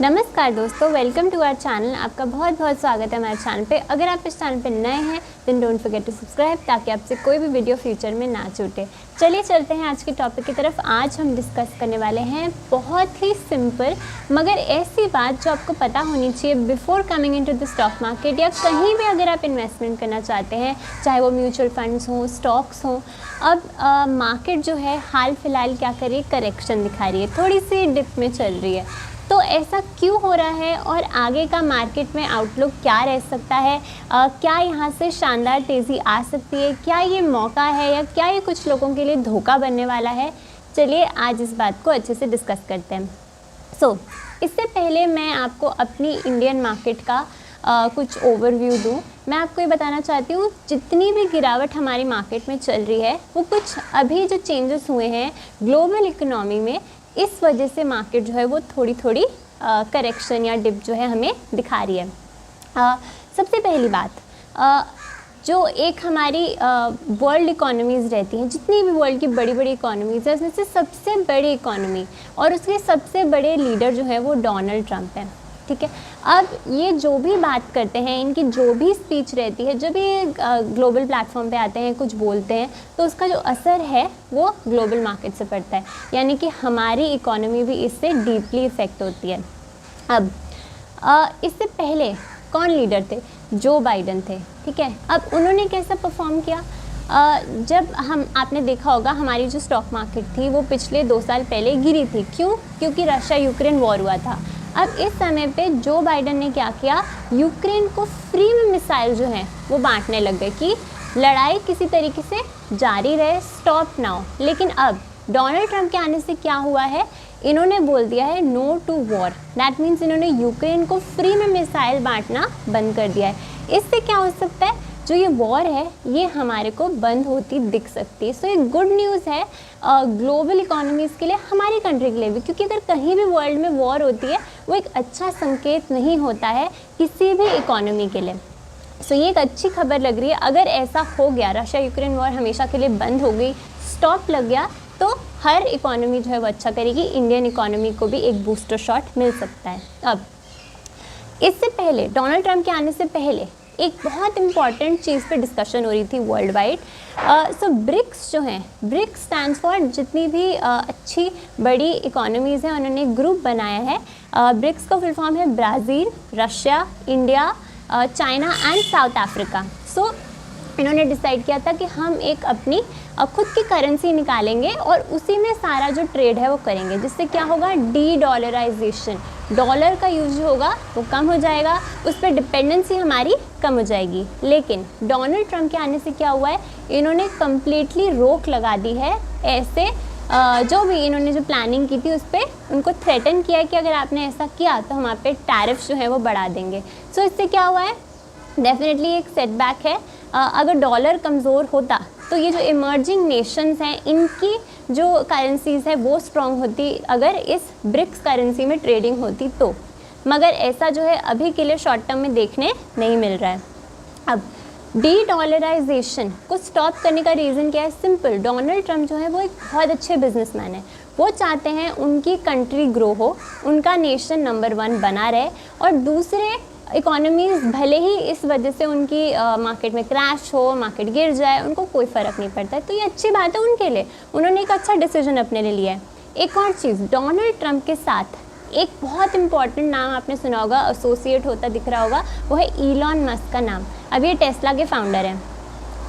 नमस्कार दोस्तों, welcome to our channel. आपका बहुत बहुत स्वागत है हमारे चैनल पे। अगर आप इस चैनल पे नए हैं then don't forget to subscribe ताकि आपसे कोई भी वीडियो फ्यूचर में ना छूटे। चलिए चलते हैं आज के टॉपिक की तरफ। आज हम डिस्कस करने वाले हैं बहुत ही सिंपल मगर ऐसी बात जो आपको पता होनी चाहिए before coming into the stock market, या कहीं भी अगर आप इन्वेस्टमेंट करना चाहते हैं, चाहे वो म्यूचुअल फंड्स हों, स्टॉक्स हों। अब मार्केट जो है हाल फिलहाल क्या कर रही है, करेक्शन दिखा रही है, थोड़ी सी डिप में चल रही है। तो ऐसा क्यों हो रहा है और आगे का मार्केट में आउटलुक क्या रह सकता है? क्या यहाँ से शानदार तेज़ी आ सकती है? क्या ये मौका है या क्या ये कुछ लोगों के लिए धोखा बनने वाला है? चलिए आज इस बात को अच्छे से डिस्कस करते हैं। इससे पहले मैं आपको अपनी इंडियन मार्केट का कुछ ओवरव्यू दूँ। मैं आपको ये बताना चाहती हूँ, जितनी भी गिरावट हमारी मार्केट में चल रही है वो कुछ अभी जो चेंजेस हुए हैं ग्लोबल इकोनॉमी में, इस वजह से मार्केट जो है वो थोड़ी थोड़ी करेक्शन या डिप जो है हमें दिखा रही है। सबसे पहली बात, जो एक हमारी वर्ल्ड इकोनॉमीज़ रहती हैं, जितनी भी वर्ल्ड की बड़ी बड़ी इकोनॉमीज़ है, उसमें से सबसे बड़ी इकोनॉमी और उसके सबसे बड़े लीडर जो है वो डोनाल्ड ट्रंप है। ठीक है, अब ये जो भी बात करते हैं, इनकी जो भी स्पीच रहती है, जब ये ग्लोबल प्लेटफॉर्म पे आते हैं, कुछ बोलते हैं, तो उसका जो असर है वो ग्लोबल मार्केट से पड़ता है, यानी कि हमारी इकोनॉमी भी इससे डीपली इफ़ेक्ट होती है। अब इससे पहले कौन लीडर थे? जो बाइडन थे। ठीक है, अब उन्होंने कैसा परफॉर्म किया? जब आपने देखा होगा हमारी जो स्टॉक मार्केट थी वो पिछले 2 साल पहले गिरी थी। क्यों? क्योंकि रशिया यूक्रेन वॉर हुआ था। अब इस समय पे जो बाइडन ने क्या किया, यूक्रेन को फ्री में मिसाइल जो हैं वो बांटने लग गए कि लड़ाई किसी तरीके से जारी रहे, स्टॉप ना हो। लेकिन अब डोनाल्ड ट्रंप के आने से क्या हुआ है, इन्होंने बोल दिया है no to war. That means इन्होंने यूक्रेन को फ्री में मिसाइल बांटना बंद कर दिया है। इससे क्या हो सकता है, जो ये वॉर है ये हमारे को बंद होती दिख सकती है। सो ये गुड न्यूज़ है ग्लोबल इकोनॉमीज़ के लिए, हमारी कंट्री के लिए भी, क्योंकि अगर कहीं भी वर्ल्ड में वॉर होती है वो एक अच्छा संकेत नहीं होता है किसी भी इकोनॉमी के लिए। सो ये एक अच्छी खबर लग रही है। अगर ऐसा हो गया, रशिया यूक्रेन वॉर हमेशा के लिए बंद हो गई, स्टॉप लग गया, तो हर इकोनॉमी जो है वो अच्छा करेगी। इंडियन इकोनॉमी को भी एक बूस्टर शॉट मिल सकता है। अब इससे पहले, डोनाल्ड ट्रंप के आने से पहले एक बहुत इंपॉर्टेंट चीज़ पे डिस्कशन हो रही थी वर्ल्ड वाइड। सो ब्रिक्स जो हैं, ब्रिक्स स्टैंड्स फॉर जितनी भी अच्छी बड़ी इकोनॉमीज़ हैं, उन्होंने एक ग्रुप बनाया है। ब्रिक्स का फुल फॉर्म है Brazil, Russia, India, China and South Africa. So इन्होंने डिसाइड किया था कि हम एक अपनी खुद की करेंसी निकालेंगे और उसी में सारा जो ट्रेड है वो करेंगे, जिससे क्या होगा, डी डॉलराइजेशन, डॉलर का यूज होगा वो कम हो जाएगा, उस पर डिपेंडेंसी हमारी कम हो जाएगी। लेकिन डोनाल्ड ट्रंप के आने से क्या हुआ है, इन्होंने कम्प्लीटली रोक लगा दी है। ऐसे जो भी इन्होंने जो प्लानिंग की थी उस पर उनको थ्रेटन किया है कि अगर आपने ऐसा किया तो हम आप पे टैरिफ्स जो है वो बढ़ा देंगे। सो इससे क्या हुआ है, डेफिनेटली एक सेटबैक है। अगर डॉलर कमज़ोर होता तो ये जो इमर्जिंग नेशंस हैं इनकी जो करेंसीज़ है वो स्ट्रॉन्ग होती अगर इस ब्रिक्स करेंसी में ट्रेडिंग होती तो, मगर ऐसा जो है अभी के लिए शॉर्ट टर्म में देखने नहीं मिल रहा है। अब डी डॉलराइजेशन को स्टॉप करने का रीज़न क्या है? सिंपल, डोनाल्ड ट्रंप जो है वो एक बहुत अच्छे बिजनेसमैन है। वो चाहते हैं उनकी कंट्री ग्रो हो, उनका नेशन नंबर 1 बना रहे, और दूसरे इकोनॉमीज़ भले ही इस वजह से उनकी मार्केट में क्रैश हो, मार्केट गिर जाए, उनको कोई फ़र्क नहीं पड़ता है। तो ये अच्छी बात है उनके लिए, उन्होंने एक अच्छा डिसीजन अपने लिए लिया है। एक और चीज़, डोनाल्ड ट्रंप के साथ एक बहुत इंपॉर्टेंट नाम आपने सुना होगा, एसोसिएट होता दिख रहा होगा, वो है इलॉन मस्क का नाम। अब ये टेस्ला के फाउंडर हैं।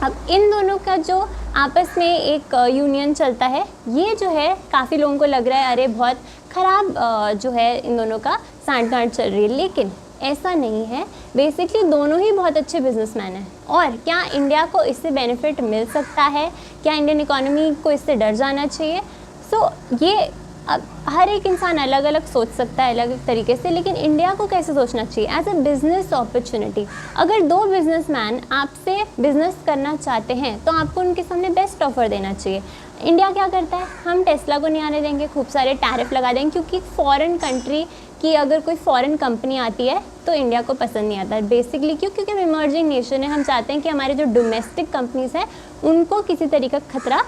अब इन दोनों का जो आपस में एक यूनियन चलता है, ये जो है काफ़ी लोगों को लग रहा है अरे बहुत ख़राब जो है इन दोनों का सांठगांठ चल रही है, लेकिन ऐसा नहीं है। बेसिकली दोनों ही बहुत अच्छे बिजनेसमैन हैं। और क्या इंडिया को इससे बेनिफिट मिल सकता है? क्या इंडियन इकोनॉमी को इससे डर जाना चाहिए? सो ये अब हर एक इंसान अलग अलग सोच सकता है, अलग अलग तरीके से, लेकिन इंडिया को कैसे सोचना चाहिए? As a business opportunity. अगर 2 बिजनेसमैन आपसे बिज़नेस करना चाहते हैं तो आपको उनके सामने बेस्ट ऑफर देना चाहिए। इंडिया क्या करता है, हम टेस्ला को नहीं आने देंगे, खूब सारे टैरिफ लगा देंगे, क्योंकि फॉरेन कंट्री की अगर कोई फॉरेन कंपनी आती है तो इंडिया को पसंद नहीं आता। बेसिकली क्योंकि हम इमर्जिंग नेशन है, हम चाहते हैं कि हमारे जो डोमेस्टिक कंपनीज़ हैं उनको किसी तरीके का खतरा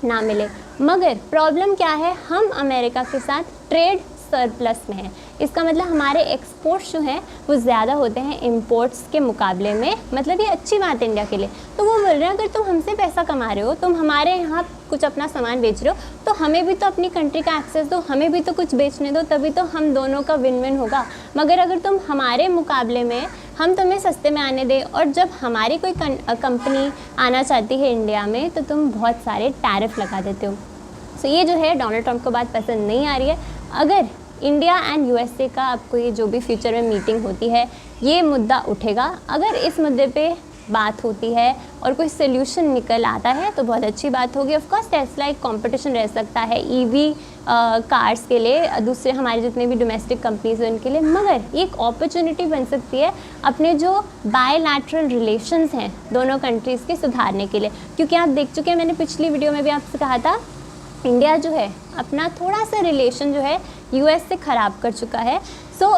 ना मिले। मगर प्रॉब्लम क्या है, हम अमेरिका के साथ ट्रेड सरप्लस में है, इसका मतलब हमारे एक्सपोर्ट्स जो हैं वो ज़्यादा होते हैं इम्पोर्ट्स के मुकाबले में। मतलब ये अच्छी बात है इंडिया के लिए। तो वो बोल रहे हैं अगर तुम हमसे पैसा कमा रहे हो, तुम हमारे यहाँ कुछ अपना सामान बेच रहे हो, तो हमें भी तो अपनी कंट्री का एक्सेस दो, हमें भी तो कुछ बेचने दो, तभी तो हम दोनों का विन विन होगा। मगर अगर तुम हमारे मुकाबले में हम तुम्हें सस्ते में आने दें, और जब हमारी कोई कंपनी आना चाहती है इंडिया में तो तुम बहुत सारे टैरिफ लगा देते हो। सो ये जो है डोनाल्ड ट्रंप को बात पसंद नहीं आ रही है। अगर इंडिया एंड यूएसए का आपको ये जो भी फ्यूचर में मीटिंग होती है, ये मुद्दा उठेगा, अगर इस मुद्दे पे बात होती है और कोई सोल्यूशन निकल आता है तो बहुत अच्छी बात होगी। ऑफ कोर्स टेस्ला एक कंपटीशन रह सकता है ईवी कार्स के लिए, दूसरे हमारे जितने भी डोमेस्टिक कंपनीज हैं उनके लिए, मगर एक अपॉर्चुनिटी बन सकती है अपने जो बायलैटरल रिलेशंस हैं दोनों कंट्रीज़ के सुधारने के लिए। क्योंकि आप देख चुके हैं, मैंने पिछली वीडियो में भी आपसे कहा था, इंडिया जो है अपना थोड़ा सा रिलेशन जो है यूएस से ख़राब कर चुका है। सो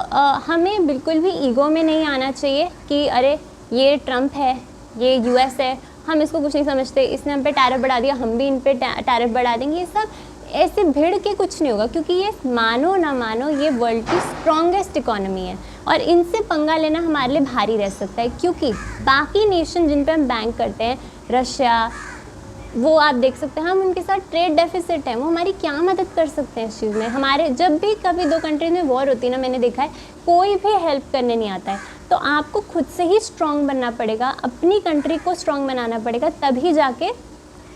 हमें बिल्कुल भी ईगो में नहीं आना चाहिए कि अरे ये ट्रंप है, ये यूएस है, हम इसको कुछ नहीं समझते, इसने हम पे टैरिफ बढ़ा दिया, हम भी इन पे टैरिफ बढ़ा देंगे। ये सब ऐसे भिड़ के कुछ नहीं होगा, क्योंकि ये मानो ना मानो ये वर्ल्ड की स्ट्रॉन्गेस्ट इकोनॉमी है और इनसे पंगा लेना हमारे लिए भारी रह सकता है। क्योंकि बाकी नेशन जिन पे हम बैंक करते हैं, रशिया, वो आप देख सकते हैं हम उनके साथ ट्रेड डेफिसिट है, वो हमारी क्या मदद कर सकते हैं इस चीज़ में। हमारे जब भी कभी दो कंट्रीज में वॉर होती है ना, मैंने देखा है कोई भी हेल्प करने नहीं आता है। तो आपको खुद से ही स्ट्रॉन्ग बनना पड़ेगा, अपनी कंट्री को स्ट्रॉन्ग बनाना पड़ेगा, तभी जाके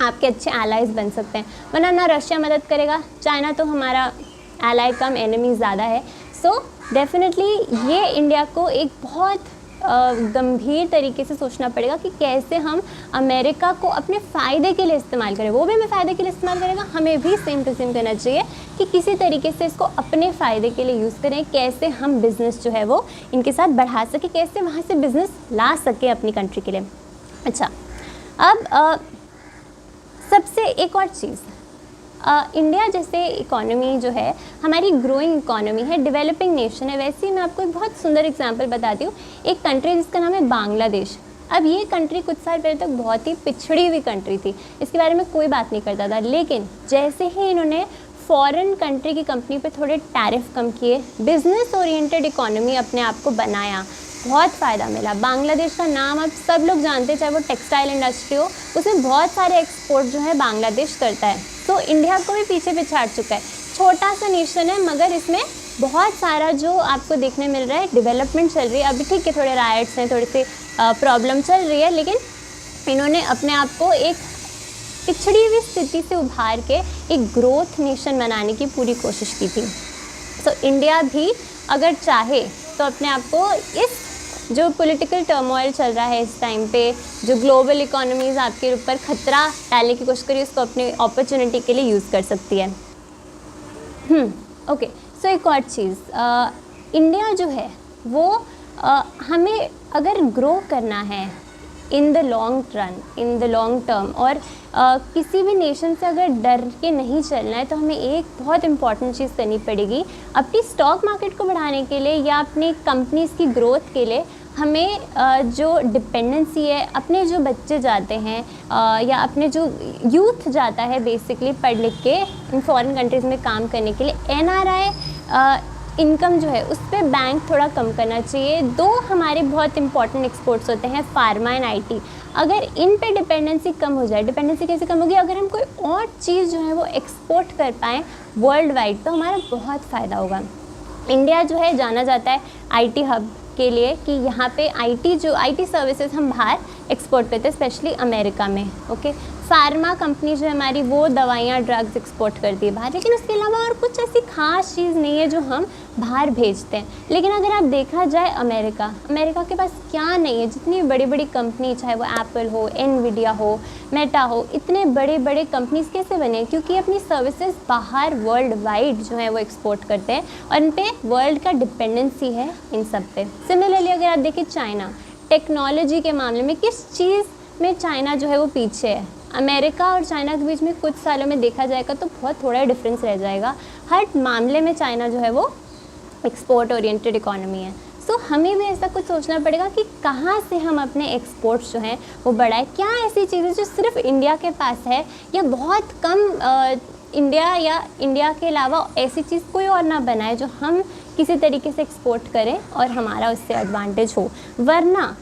आपके अच्छे एलाइज बन सकते हैं। वरना ना रशिया मदद करेगा, चाइना तो हमारा एलाई कम, एनिमी ज़्यादा है। सो डेफिनेटली ये इंडिया को एक बहुत गंभीर तरीके से सोचना पड़ेगा कि कैसे हम अमेरिका को अपने फ़ायदे के लिए इस्तेमाल करें। वो भी हमें फ़ायदे के लिए इस्तेमाल करेगा, हमें भी सेम टू सेम करना चाहिए कि किसी तरीके से इसको अपने फ़ायदे के लिए यूज़ करें। कैसे हम बिज़नेस जो है वो इनके साथ बढ़ा सकें, कैसे वहाँ से बिज़नेस ला सकें अपनी कंट्री के लिए। अच्छा, अब सबसे एक और चीज़, इंडिया जैसे इकोनॉमी जो है हमारी ग्रोइंग इकोनॉमी है, डेवलपिंग नेशन है। वैसे ही मैं आपको एक बहुत सुंदर एग्जांपल बताती हूँ, एक कंट्री जिसका नाम है बांग्लादेश। अब ये कंट्री कुछ साल पहले तक बहुत ही पिछड़ी हुई कंट्री थी, इसके बारे में कोई बात नहीं करता था। लेकिन जैसे ही इन्होंने फॉरेन कंट्री की कंपनी पे थोड़े टैरिफ कम किए, बिजनेस ओरिएंटेड इकोनॉमी अपने आप को बनाया, बहुत फ़ायदा मिला। बांग्लादेश का नाम अब सब लोग जानते हैं, चाहे वो टेक्सटाइल इंडस्ट्री हो, उसमें बहुत सारे एक्सपोर्ट जो है बांग्लादेश करता है। तो इंडिया को भी पीछे पिछाड़ चुका है। छोटा सा नेशन है, मगर इसमें बहुत सारा जो आपको देखने मिल रहा है, डेवलपमेंट चल रही है। अभी ठीक है, थोड़े राइट्स हैं, थोड़ी सी प्रॉब्लम चल रही है, लेकिन इन्होंने अपने आप को एक पिछड़ी हुई स्थिति से उभार के एक ग्रोथ नेशन बनाने की पूरी कोशिश की थी। तो इंडिया भी अगर चाहे तो अपने आप को इस जो पॉलिटिकल टर्मोइल चल रहा है इस टाइम पे, जो ग्लोबल इकोनॉमीज़ आपके ऊपर खतरा डालने की कोशिश करी, उसको अपनी अपॉर्चुनिटी के लिए यूज़ कर सकती है। ओके, सो एक और चीज़, इंडिया जो है वो हमें अगर ग्रो करना है in the long run, in the long term, और किसी भी नेशन से अगर डर के नहीं चलना है, तो हमें एक बहुत इंपॉर्टेंट चीज़ करनी पड़ेगी। अपनी स्टॉक मार्केट को बढ़ाने के लिए या अपनी कंपनीज़ की ग्रोथ के लिए हमें जो डिपेंडेंसी है, अपने जो बच्चे जाते हैं या अपने जो यूथ जाता है बेसिकली पढ़ लिख के इन फॉरेन कंट्रीज़ में काम करने के लिए, NRI इनकम जो है उस पर बैंक थोड़ा कम करना चाहिए। दो हमारे बहुत इंपॉर्टेंट एक्सपोर्ट्स होते हैं, फार्मा एंड IT। अगर इन पे डिपेंडेंसी कम हो जाए, डिपेंडेंसी कैसे कम होगी, अगर हम कोई और चीज़ जो है वो एक्सपोर्ट कर पाएँ वर्ल्ड वाइड, तो हमारा बहुत फ़ायदा होगा। इंडिया जो है जाना जाता है IT हब के लिए कि यहाँ पे IT सर्विसेज हम बाहर एक्सपोर्ट करते हैं, स्पेशली अमेरिका में। ओके, फार्मा कंपनी जो है हमारी, वो दवाइयाँ, ड्रग्स एक्सपोर्ट करती है बाहर, लेकिन उसके अलावा और कुछ ऐसी खास चीज़ नहीं है जो हम बाहर भेजते हैं। लेकिन अगर आप देखा जाए अमेरिका के पास क्या नहीं है, जितनी बड़ी बड़ी कंपनी, चाहे वो एप्पल हो, एनवीडिया हो, मेटा हो, इतने बड़े बड़े कंपनीज कैसे बने? क्योंकि अपनी सर्विसेज बाहर वर्ल्ड वाइड जो है वो एक्सपोर्ट करते हैं और इन पे वर्ल्ड का डिपेंडेंसी है इन सब पे। सिमिलरली अगर आप देखें चाइना, टेक्नोलॉजी के मामले में किस चीज़ में चाइना जो है वो पीछे है? अमेरिका और चाइना के बीच में कुछ सालों में देखा जाएगा तो बहुत थोड़ा डिफरेंस रह जाएगा। हर मामले में चाइना जो है वो एक्सपोर्ट ओरिएंटेड इकोनॉमी है। सो हमें भी ऐसा कुछ सोचना पड़ेगा कि कहाँ से हम अपने एक्सपोर्ट्स जो हैं वो बढ़ाएं। क्या ऐसी चीज़ें जो सिर्फ इंडिया के पास है या बहुत कम इंडिया या इंडिया के अलावा ऐसी चीज़ कोई और ना बनाए जो हम किसी तरीके से एक्सपोर्ट करें और हमारा उससे एडवांटेज हो। वरना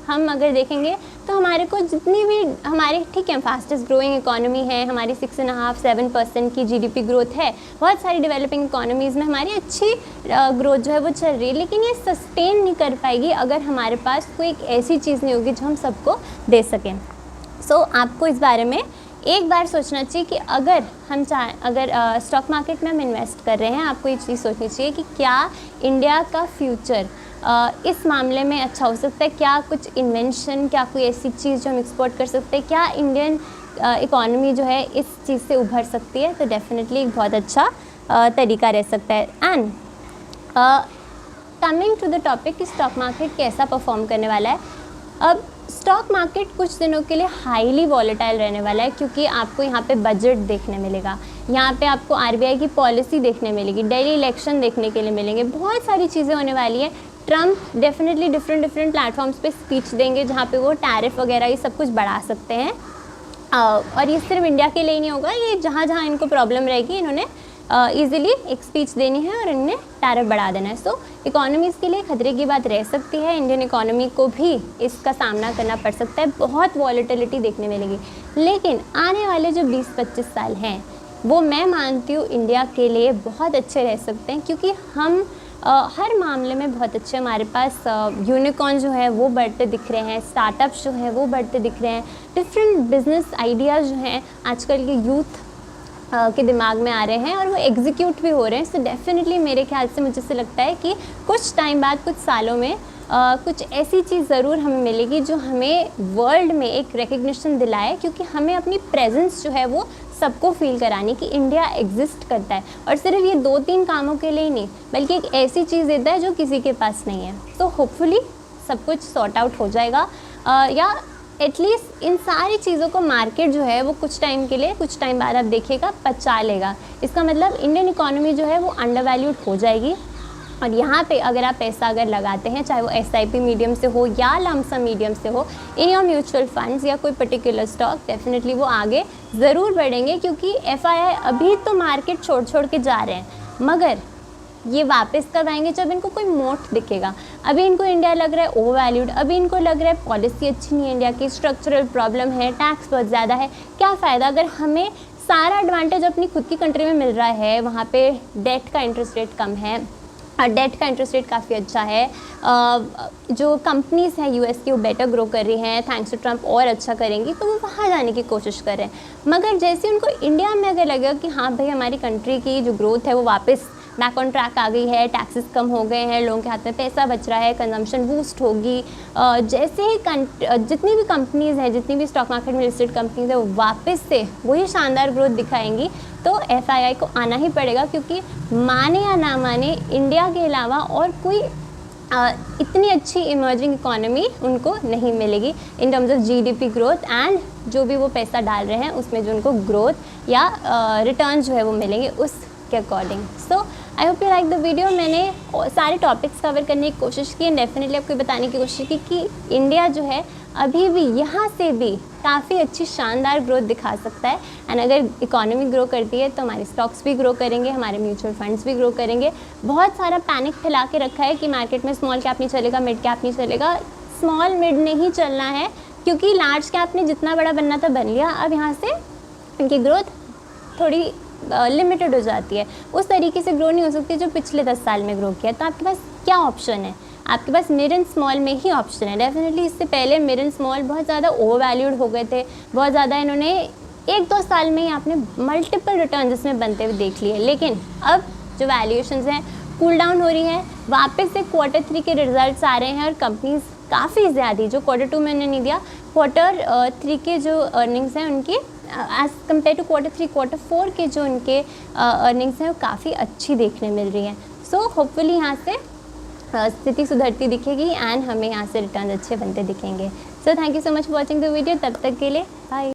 हम अगर देखेंगे तो हमारे को जितनी भी हमारे ठीक है फास्टेस्ट ग्रोइंग इकोनॉमी है, हमारी 6.5-7% की जीडीपी ग्रोथ है, बहुत सारी डेवलपिंग इकोनॉमीज़ में हमारी अच्छी ग्रोथ जो है वो चल रही है, लेकिन ये सस्टेन नहीं कर पाएगी अगर हमारे पास कोई एक ऐसी चीज़ नहीं होगी जो हम सबको दे सकें। सो आपको इस बारे में एक बार सोचना चाहिए कि अगर हम अगर स्टॉक मार्केट में हम इन्वेस्ट कर रहे हैं, आपको ये चीज़ सोचनी चाहिए कि क्या इंडिया का फ्यूचर इस मामले में अच्छा हो सकता है, क्या कुछ इन्वेंशन, क्या कोई ऐसी चीज़ जो हम एक्सपोर्ट कर सकते हैं, क्या इंडियन इकोनॉमी जो है इस चीज़ से उभर सकती है। तो डेफिनेटली एक बहुत अच्छा तरीका रह सकता है। And coming to the topic कि स्टॉक मार्केट कैसा परफॉर्म करने वाला है। अब स्टॉक मार्केट कुछ दिनों के लिए हाईली वॉलेटाइल रहने वाला है, क्योंकि आपको यहाँ पे बजट देखने मिलेगा, यहाँ पे आपको आरबीआई की पॉलिसी देखने मिलेगी, दिल्ली इलेक्शन देखने के लिए मिलेंगे, बहुत सारी चीज़ें होने वाली है। ट्रम्प डेफिनेटली डिफरेंट प्लेटफॉर्म्स पे स्पीच देंगे जहाँ पे वो टैरिफ वगैरह ये सब कुछ बढ़ा सकते हैं। और ये सिर्फ इंडिया के लिए ही नहीं होगा, ये जहाँ जहाँ इनको प्रॉब्लम रहेगी इन्होंने ईज़िली एक स्पीच देनी है और इनने टैरिफ बढ़ा देना है। सो इकोनॉमीज़ के लिए खतरे की बात रह सकती है, इंडियन इकोनॉमी को भी इसका सामना करना पड़ सकता है, बहुत वॉलेटिलिटी देखने मिलेगी। लेकिन आने वाले जो 20-25 साल हैं वो मैं मानती हूँ इंडिया के लिए बहुत अच्छे रह सकते हैं, क्योंकि हम हर मामले में बहुत अच्छे, हमारे पास यूनिकॉर्न जो है वो बढ़ते दिख रहे हैं, स्टार्टअप्स जो है वो बढ़ते दिख रहे हैं, डिफरेंट बिजनेस आइडियाज़ जो हैं आजकल के यूथ के दिमाग में आ रहे हैं और वो एग्जीक्यूट भी हो रहे हैं। सो डेफिनेटली मेरे ख्याल से मुझे से लगता है कि कुछ टाइम बाद, कुछ सालों में कुछ ऐसी चीज़ ज़रूर हमें मिलेगी जो हमें वर्ल्ड में एक रिकग्निशन दिलाए, क्योंकि हमें अपनी प्रेजेंस जो है वो सबको फील करानी कि इंडिया एग्जिस्ट करता है, और सिर्फ ये 2-3 कामों के लिए ही नहीं, बल्कि एक ऐसी चीज़ देता है जो किसी के पास नहीं है। तो होपफुली सब कुछ सॉर्ट आउट हो जाएगा, या एटलीस्ट इन सारी चीज़ों को मार्केट जो है वो कुछ टाइम के लिए, कुछ टाइम बाद आप देखिएगा पचा लेगा। इसका मतलब इंडियन इकोनॉमी जो है वो अंडरवैल्यूड हो जाएगी, और यहाँ पे अगर आप पैसा अगर लगाते हैं, चाहे वो एसआईपी मीडियम से हो या लमसम मीडियम से हो, इन योर म्यूचुअल फंड्स या कोई पर्टिकुलर स्टॉक, डेफिनेटली वो आगे ज़रूर बढ़ेंगे, क्योंकि एफआईआई अभी तो मार्केट छोड़ के जा रहे हैं, मगर ये वापस कब आएंगे जब इनको कोई मोट दिखेगा। अभी इनको इंडिया लग रहा है ओवर वैल्यूड, अभी इनको लग रहा है पॉलिसी अच्छी नहीं है इंडिया की, स्ट्रक्चरल प्रॉब्लम है, टैक्स बहुत ज़्यादा है। क्या फ़ायदा अगर हमें सारा एडवांटेज अपनी खुद की कंट्री में मिल रहा है, वहाँ पे डेट का इंटरेस्ट रेट कम है, डेट का इंटरेस्ट रेट काफ़ी अच्छा है, जो कंपनीज़ हैं यूएस की वो बेटर ग्रो कर रही हैं, थैंक्स टू ट्रम्प और अच्छा करेंगी, तो वो वहाँ जाने की कोशिश कर रहे हैं। मगर जैसे उनको इंडिया में अगर लगेगा कि हाँ भाई हमारी कंट्री की जो ग्रोथ है वो वापस बैक ऑन ट्रैक आ गई है, टैक्सेस कम हो गए हैं, लोगों के हाथ में पैसा बच रहा है, कंजम्पशन बूस्ट होगी, जैसे ही जितनी भी कंपनीज़ हैं, जितनी भी स्टॉक मार्केट में लिस्टेड कंपनीज़ है वो वापस से वही शानदार ग्रोथ दिखाएंगी, तो एफआईआई को आना ही पड़ेगा, क्योंकि माने या ना माने इंडिया के अलावा और कोई इतनी अच्छी इमर्जिंग इकोनॉमी उनको नहीं मिलेगी in terms of GDP growth and जो भी वो पैसा डाल रहे हैं उसमें जो उनको ग्रोथ या रिटर्न जो है वो मिलेंगे उसके according. So I hope you like the video. मैंने सारे टॉपिक्स कवर करने की कोशिश की, डेफिनेटली आपको बताने की कोशिश की कि इंडिया जो है अभी भी यहाँ से भी काफ़ी अच्छी शानदार ग्रोथ दिखा सकता है, एंड अगर इकोनॉमी ग्रो करती है तो हमारे स्टॉक्स भी ग्रो करेंगे, हमारे म्यूचुअल फंड्स भी ग्रो करेंगे। बहुत सारा पैनिक फैला के रखा है कि मार्केट में स्मॉल कैप नहीं चलेगा, मिड कैप नहीं चलेगा। स्मॉल मिड नहीं चलना है, क्योंकि लार्ज कैप ने जितना बड़ा बनना था बन लिया, अब यहाँ से इनकी ग्रोथ थोड़ी लिमिटेड हो जाती है, उस तरीके से ग्रो नहीं हो सकती जो पिछले 10 साल में ग्रो किया। तो आपके पास क्या ऑप्शन है? आपके पास मिड एंड स्मॉल में ही ऑप्शन है। डेफिनेटली इससे पहले मिड एंड स्मॉल बहुत ज़्यादा ओवर वैल्यूड हो गए थे, बहुत ज़्यादा इन्होंने 1-2 साल में ही आपने मल्टीपल रिटर्न इसमें बनते हुए देख लिए। लेकिन अब जो वैल्यूएशंस हैं कूल डाउन हो रही है, वापस से Q3 के रिजल्ट्स आ रहे हैं और कंपनीज काफ़ी ज़्यादा, जो Q2 में नहीं दिया, Q3 के जो अर्निंग्स हैं उनकी as compare to Q3, Q4 के जो उनके अर्निंग्स हैं वो काफ़ी अच्छी देखने मिल रही हैं। सो होपफुली यहाँ से स्थिति सुधरती दिखेगी एंड हमें यहाँ से रिटर्न अच्छे बनते दिखेंगे। So thank you so much for watching the video. तब तक के लिए बाय।